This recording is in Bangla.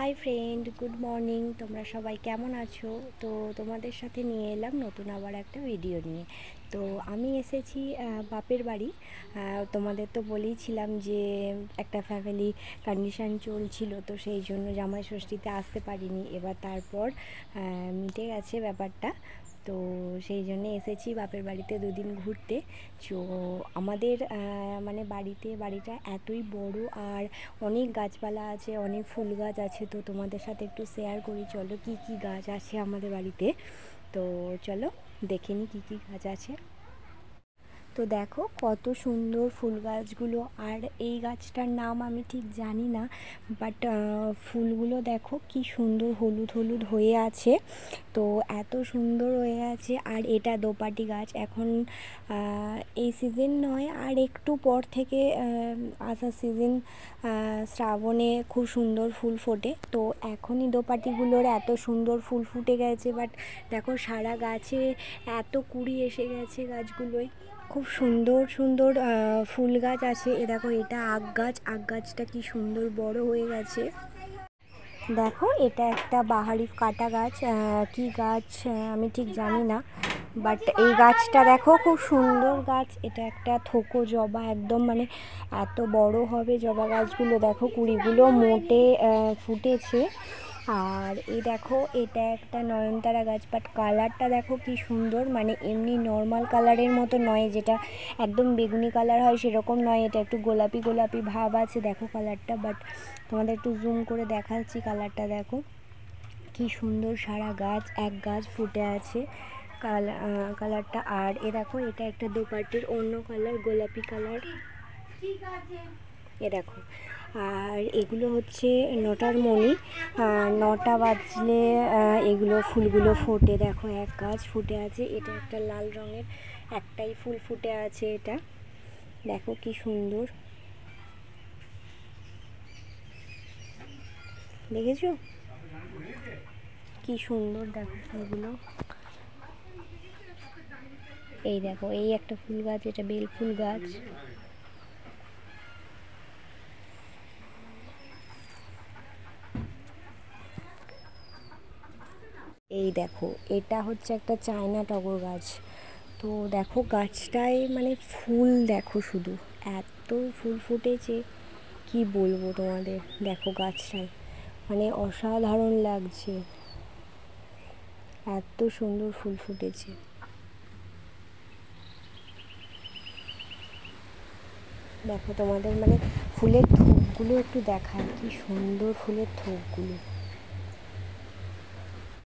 Hi friend, good morning. তোমরা সবাই কেমন আছো? তো তোমাদের সাথে নিয়ে এলাম নতুন আবার একটা ভিডিও নিয়ে। তো আমি এসেছি বাপের বাড়ি। তোমাদের তো বলেইছিলাম যে একটা ফ্যামিলি কন্ডিশান চলছিল, তো সেই জন্য জামাই ষষ্ঠীতে আসতে পারিনি। এবার তারপর মিটে গেছে ব্যাপারটা, তো সেই জন্যে এসেছি বাপের বাড়িতে দুদিন ঘুরতে। তো আমাদের মানে বাড়িটা এতই বড়, আর অনেক গাছপালা আছে, অনেক ফুল গাছ আছে। তো তোমাদের সাথে একটু শেয়ার করি, চলো কি কি গাছ আছে আমাদের বাড়িতে। তো চলো দেখে নিই কী কী গাছ আছে। তো দেখো কত সুন্দর ফুল গাছগুলো, আর এই গাছটার নাম আমি ঠিক জানি না, বাট ফুলগুলো দেখো কি সুন্দর হলুদ হলুদ হয়ে আছে। তো এত সুন্দর হয়ে আছে। আর এটা দোপাটি গাছ। এখন এই সিজন নয়, আর একটু পর থেকে আসার সিজন, শ্রাবণে খুব সুন্দর ফুল ফোটে। তো এখনই দোপাটিগুলোর এত সুন্দর ফুল ফুটে গেছে, বাট দেখো সারা গাছে এত কুঁড়ি এসে গেছে গাছগুলোয়। খুব সুন্দর সুন্দর ফুল গাছ আছে। এ দেখো এটা আগ গাছটা কি সুন্দর বড় হয়ে গেছে। দেখো এটা একটা বাহারি কাটা গাছ, কি গাছ আমি ঠিক জানি না, বাট এই গাছটা দেখো খুব সুন্দর গাছ। এটা একটা থোকো জবা, একদম মানে এত বড় হবে জবা গাছগুলো। দেখো কুঁড়িগুলো মোটে ফুটেছে। আর এই দেখো এটা একটা নয়নতারা গাছ, বাট কালারটা দেখো কি সুন্দর, মানে এমনি নর্মাল কালারের মতো নয়, যেটা একদম বেগুনি কালার হয় সেরকম নয়। এটা একটু গোলাপি গোলাপি ভাব আছে দেখো কালারটা, বাট তোমাদের একটু জুম করে দেখাচ্ছি কালারটা। দেখো কি সুন্দর, সারা গাছ এক গাছ ফুটে আছে কালারটা। আর এ দেখো এটা একটা দোপাটির অন্য কালার, গোলাপি কালার। এ দেখো, আর এগুলো হচ্ছে নটার মণি। 9টা বাজলে এগুলো ফুলগুলো ফোটে। দেখো এক গাছ ফুটে আছে। এটা একটা লাল রঙের একটাই ফুল ফুটে আছে। এটা দেখো কি সুন্দর, দেখেছো কি সুন্দর দেখো ফুলগুলো। এই দেখো এই একটা ফুল গাছ, এটা বেল ফুল গাছ। এই দেখো এটা হচ্ছে একটা চায়না টগর গাছ। তো দেখো গাছটায় মানে ফুল দেখো, শুধু এত ফুল ফুটেছে কি বলবো তোমাদের। দেখো গাছটায় মানে অসাধারণ লাগছে, এত সুন্দর ফুল ফুটেছে। দেখো তোমাদের মানে ফুলের থোকগুলো একটু দেখায়, কি সুন্দর ফুলের থোকগুলো।